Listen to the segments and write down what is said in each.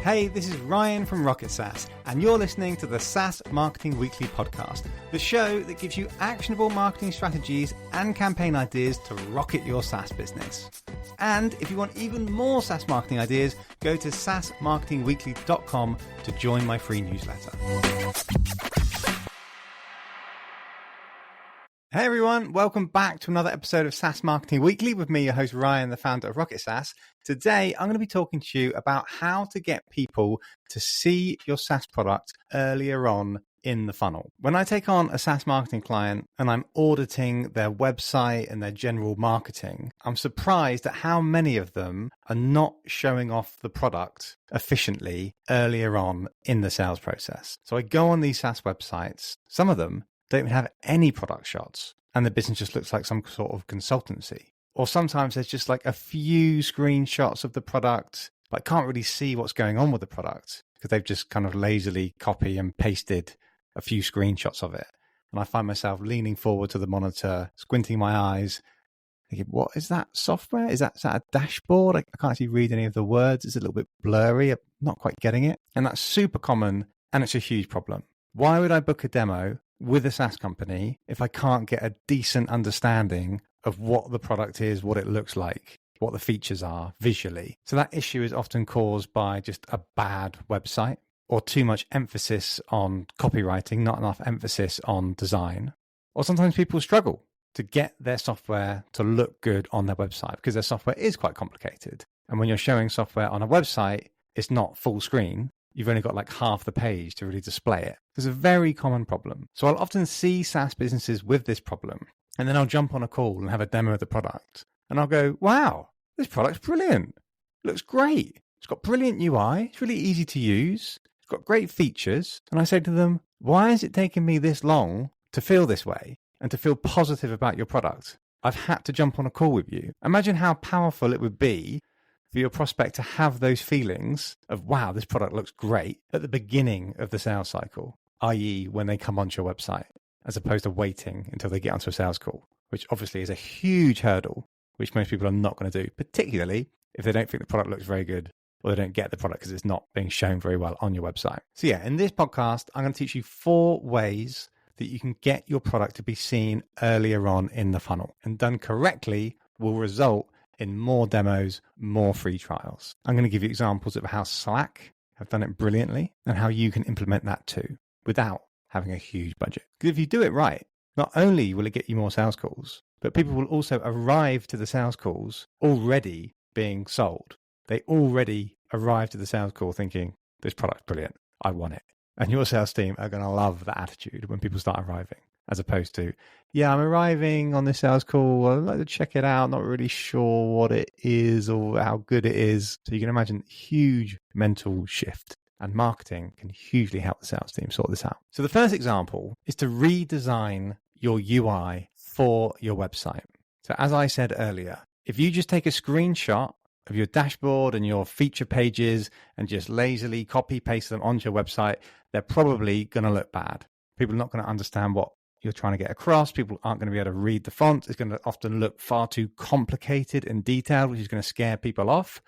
Hey, this is Ryan from Rocket SaaS, and you're listening to the SaaS Marketing Weekly podcast, the show that gives you actionable marketing strategies and campaign ideas to rocket your SaaS business. And if you want even more SaaS marketing ideas, go to saasmarketingweekly.com to join my free newsletter. Hey everyone, welcome back to another episode of SaaS Marketing Weekly with me, your host Ryan, the founder of Rocket SaaS. Today, I'm going to be talking to you about how to get people to see your SaaS product earlier on in the funnel. When I take on a SaaS marketing client and I'm auditing their website and their general marketing, I'm surprised at how many of them are not showing off the product efficiently earlier on in the sales process. So I go on these SaaS websites, some of them don't even have any product shots, and the business just looks like some sort of consultancy. Or sometimes there's just like a few screenshots of the product, but I can't really see what's going on with the product because they've just kind of lazily copy and pasted a few screenshots of it. And I find myself leaning forward to the monitor, squinting my eyes, thinking, what is that software? Is that a dashboard? I can't actually read any of the words. It's a little bit blurry. I'm not quite getting it. And that's super common, and it's a huge problem. Why would I book a demo with a SaaS company if I can't get a decent understanding of what the product is, what it looks like, what the features are visually? So that issue is often caused by just a bad website or too much emphasis on copywriting, not enough emphasis on design. Or sometimes people struggle to get their software to look good on their website because their software is quite complicated. And when you're showing software on a website, it's not full screen. You've only got like half the page to really display it. It's a very common problem. So I'll often see SaaS businesses with this problem, and then I'll jump on a call and have a demo of the product. And I'll go, wow, this product's brilliant. It looks great. It's got brilliant UI. It's really easy to use. It's got great features. And I say to them, why is it taking me this long to feel this way and to feel positive about your product? I've had to jump on a call with you. Imagine how powerful it would be for your prospect to have those feelings of, wow, this product looks great at the beginning of the sales cycle, i.e. when they come onto your website, as opposed to waiting until they get onto a sales call, which obviously is a huge hurdle, which most people are not going to do, particularly if they don't think the product looks very good or they don't get the product because it's not being shown very well on your website. So yeah, in this podcast, I'm going to teach you 4 ways that you can get your product to be seen earlier on in the funnel, and done correctly will result in more demos, more free trials. I'm going to give you examples of how Slack have done it brilliantly and how you can implement that too without having a huge budget. Because if you do it right, not only will it get you more sales calls, but people will also arrive to the sales calls already being sold. They already arrive to the sales call thinking, this product's brilliant, I want it. And your sales team are going to love that attitude when people start arriving, as opposed to, yeah, I'm arriving on this sales call, I'd like to check it out, not really sure what it is or how good it is. So you can imagine huge mental shift, and marketing can hugely help the sales team sort this out. So the first example is to redesign your UI for your website. So as I said earlier, if you just take a screenshot of your dashboard and your feature pages and just lazily copy paste them onto your website, they're probably going to look bad. People are not going to understand what you're trying to get across. People aren't going to be able to read the font. It's going to often look far too complicated and detailed, which is going to scare people off.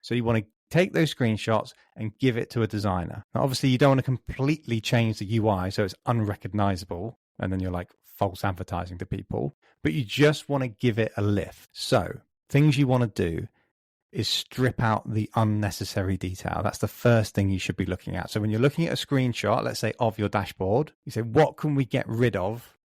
So you want to take those screenshots and give it to a designer. Now, obviously, you don't want to completely change the UI so it's unrecognizable, and then you're like false advertising to people, but you just want to give it a lift. So things you want to do is strip out the unnecessary detail. That's the first thing you should be looking at. So when you're looking at a screenshot, let's say of your dashboard, you say, what can we get rid of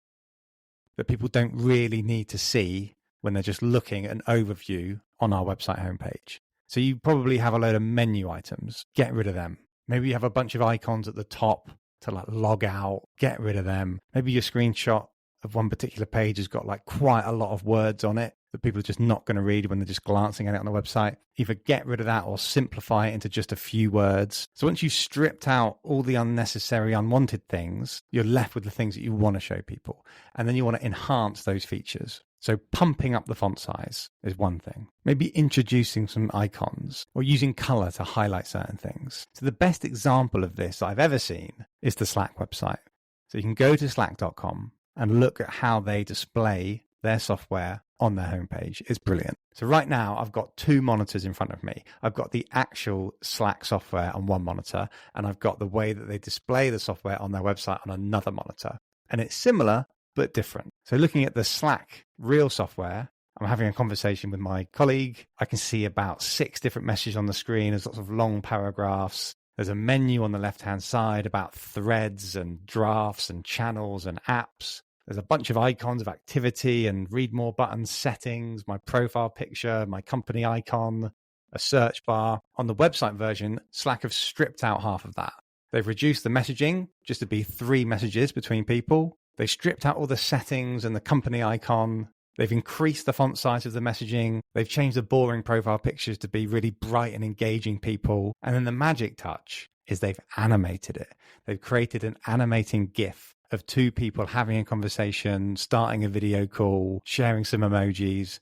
that people don't really need to see when they're just looking at an overview on our website homepage? So you probably have a load of menu items. Get rid of them. Maybe you have a bunch of icons at the top to like log out. Get rid of them. Maybe your screenshot of one particular page has got like quite a lot of words on it that people are just not going to read when they're just glancing at it on the website. Either get rid of that or simplify it into just a few words. So once you've stripped out all the unnecessary, unwanted things, you're left with the things that you want to show people. And then you want to enhance those features. So pumping up the font size is one thing. Maybe introducing some icons or using color to highlight certain things. So the best example of this I've ever seen is the Slack website. So you can go to slack.com and look at how they display their software on their homepage. It's brilliant. So right now I've got two monitors in front of me. I've got the actual Slack software on one monitor, and I've got the way that they display the software on their website on another monitor. And it's similar, but different. So looking at the Slack real software, I'm having a conversation with my colleague. I can see about 6 different messages on the screen. There's lots of long paragraphs. There's a menu on the left-hand side about threads and drafts and channels and apps. There's a bunch of icons of activity and read more buttons, settings, my profile picture, my company icon, a search bar. On the website version, Slack have stripped out half of that. They've reduced the messaging just to be 3 messages between people. They stripped out all the settings and the company icon. They've increased the font size of the messaging. They've changed the boring profile pictures to be really bright and engaging people. And then the magic touch is they've animated it. They've created an animating GIF of 2 people having a conversation, starting a video call, sharing some emojis,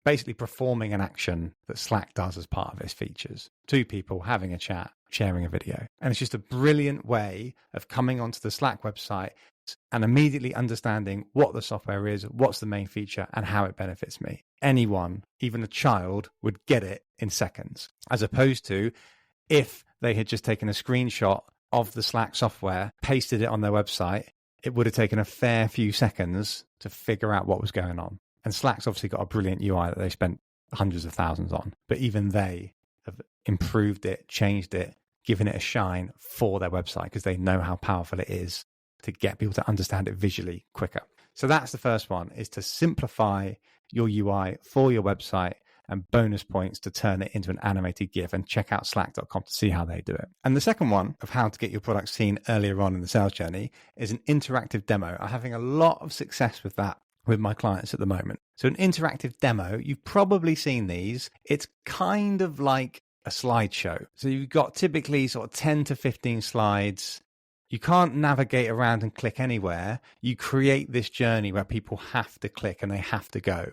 basically performing an action that Slack does as part of its features. 2 people having a chat, sharing a video. And it's just a brilliant way of coming onto the Slack website and immediately understanding what the software is, what's the main feature, and how it benefits me. Anyone, even a child, would get it in seconds, as opposed to if they had just taken a screenshot of the Slack software, pasted it on their website, it would have taken a fair few seconds to figure out what was going on. And Slack's obviously got a brilliant UI that they spent hundreds of thousands on, but even they have improved it, changed it, given it a shine for their website because they know how powerful it is to get people to understand it visually quicker. So that's the first one, is to simplify your UI for your website, and bonus points to turn it into an animated GIF. And check out slack.com to see how they do it. And the second one of how to get your product seen earlier on in the sales journey is an interactive demo. I'm having a lot of success with that with my clients at the moment. So an interactive demo, you've probably seen these. It's kind of like a slideshow. So you've got typically sort of 10 to 15 slides. You can't navigate around and click anywhere. You create this journey where people have to click and they have to go.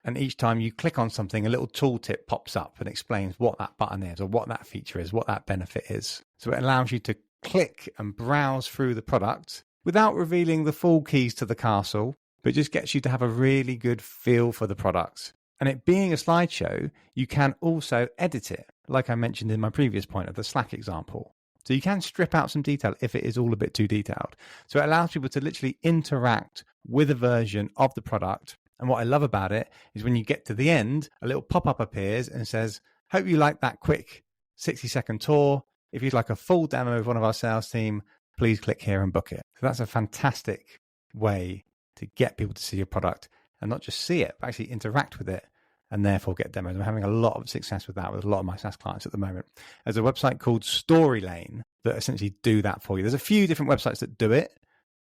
And each time you click on something, a little tooltip pops up and explains what that button is or what that feature is, what that benefit is. So it allows you to click and browse through the product without revealing the full keys to the castle, but just gets you to have a really good feel for the product. And it being a slideshow, you can also edit it, like I mentioned in my previous point of the Slack example. So you can strip out some detail if it is all a bit too detailed. So it allows people to literally interact with a version of the product. And what I love about it is when you get to the end, a little pop-up appears and says, hope you like that quick 60-second tour. If you'd like a full demo of one of our sales team, please click here and book it. So that's a fantastic way to get people to see your product and not just see it, but actually interact with it and therefore get demos. I'm having a lot of success with that with a lot of my SaaS clients at the moment. There's a website called Storylane that essentially do that for you. There's a few different websites that do it.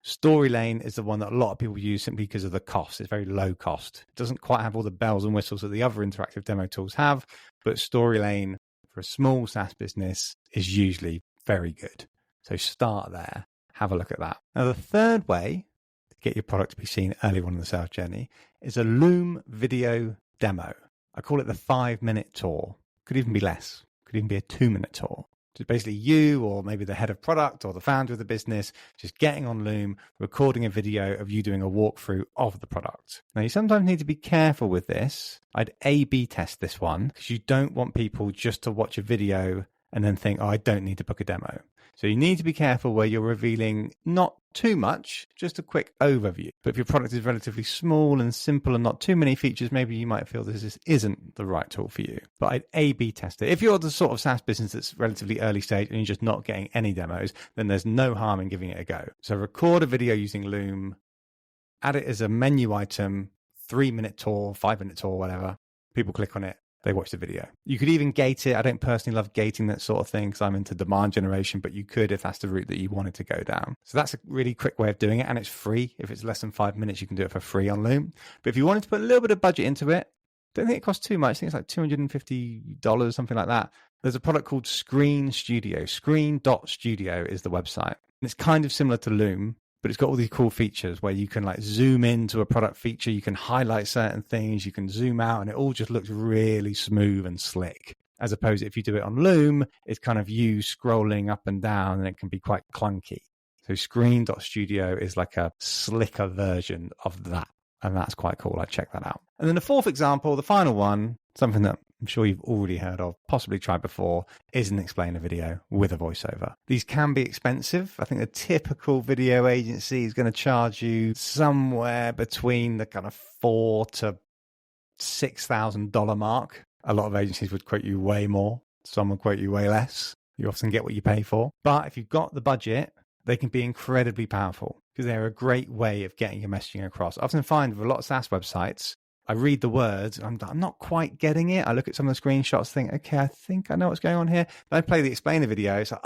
Storylane is the one that a lot of people use simply because of the cost. It's very low cost. It doesn't quite have all the bells and whistles that the other interactive demo tools have, but Storylane for a small SaaS business is usually very good. So start there. Have a look at that. Now, the third way to get your product to be seen earlier on in the sales journey is a Loom video demo. I call it the 5-minute tour. Could even be less. Could even be a 2-minute tour. So basically you or maybe the head of product or the founder of the business just getting on Loom, recording a video of you doing a walkthrough of the product. Now, you sometimes need to be careful with this. I'd A/B test this one because you don't want people just to watch a video and then think, oh, I don't need to book a demo. So you need to be careful where you're revealing not too much, just a quick overview. But if your product is relatively small and simple and not too many features, maybe you might feel this isn't the right tool for you. But I'd A/B test it. If you're the sort of SaaS business that's relatively early stage and you're just not getting any demos, then there's no harm in giving it a go. So record a video using Loom, add it as a menu item, 3-minute tour, 5-minute tour, whatever. People click on it. They watch the video. You could even gate it. I don't personally love gating that sort of thing because I'm into demand generation, but you could if that's the route that you wanted to go down. So that's a really quick way of doing it, and it's free. If it's less than 5 minutes, you can do it for free on Loom. But if you wanted to put a little bit of budget into it, don't think it costs too much. I think it's like $250, something like that. There's a product called Screen Studio. Screen.studio is the website. And it's kind of similar to Loom, but it's got all these cool features where you can like zoom into a product feature, you can highlight certain things, you can zoom out, and it all just looks really smooth and slick. As opposed to if you do it on Loom, it's kind of you scrolling up and down and it can be quite clunky. So Screen.studio is like a slicker version of that. And that's quite cool. I'd check that out. And then the fourth example, the final one, something that I'm sure you've already heard of, possibly tried before, is an explainer video with a voiceover. These can be expensive. I think the typical video agency is going to charge you somewhere between the kind of $4,000 to $6,000 mark. A lot of agencies would quote you way more. Some will quote you way less. You often get what you pay for. But if you've got the budget, they can be incredibly powerful because they're a great way of getting your messaging across. I often find with a lot of SaaS websites, I read the words, I'm not quite getting it. I look at some of the screenshots, think, okay, I think I know what's going on here. Then I play the explainer video, so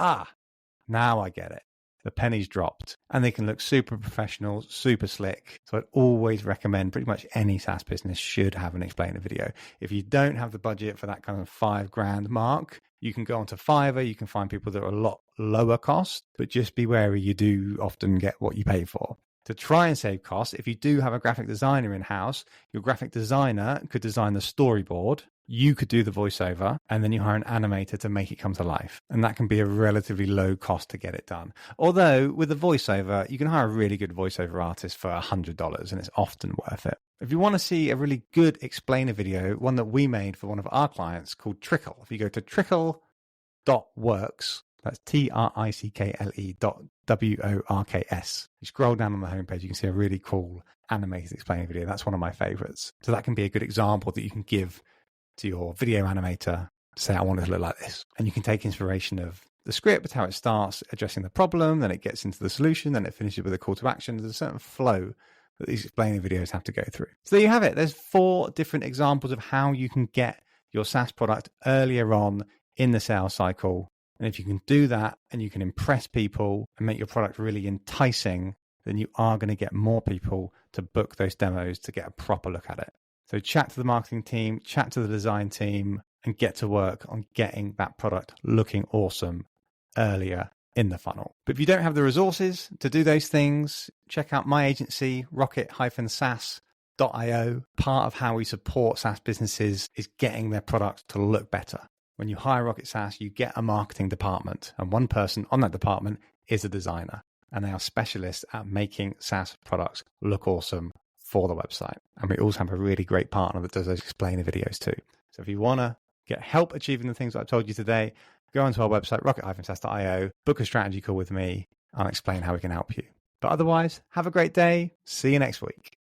now I get it. The penny's dropped, and they can look super professional, super slick. So I'd always recommend pretty much any SaaS business should have an explainer video. If you don't have the budget for that kind of $5,000 mark, you can go onto Fiverr. You can find people that are a lot lower cost, but just be wary. You do often get what you pay for. To try and save costs, if you do have a graphic designer in-house, your graphic designer could design the storyboard. You could do the voiceover, and then you hire an animator to make it come to life. And that can be a relatively low cost to get it done. Although with the voiceover, you can hire a really good voiceover artist for $100, and it's often worth it. If you want to see a really good explainer video, one that we made for one of our clients called Trickle, if you go to trickle.works, that's trickle.works. You scroll down on the homepage, you can see a really cool animated explainer video. That's one of my favorites. So that can be a good example that you can give to your video animator to say, I want it to look like this. And you can take inspiration of the script, how it starts addressing the problem, then it gets into the solution, then it finishes with a call to action. There's a certain flow that these explaining videos have to go through. So there you have it. There's 4 different examples of how you can get your SaaS product earlier on in the sales cycle. And if you can do that and you can impress people and make your product really enticing, then you are going to get more people to book those demos to get a proper look at it. So chat to the marketing team, chat to the design team, and get to work on getting that product looking awesome earlier in the funnel. But if you don't have the resources to do those things, check out my agency, rocket-sas.io. Part of how we support SaaS businesses is getting their product to look better. When you hire Rocket SaaS, you get a marketing department, and one person on that department is a designer, and they are specialists at making SaaS products look awesome for the website. And we also have a really great partner that does those explainer videos too. So if you want to get help achieving the things that I've told you today, go onto our website, rocket-sas.io, book a strategy call with me. I'll explain how we can help you. But otherwise, have a great day. See you next week.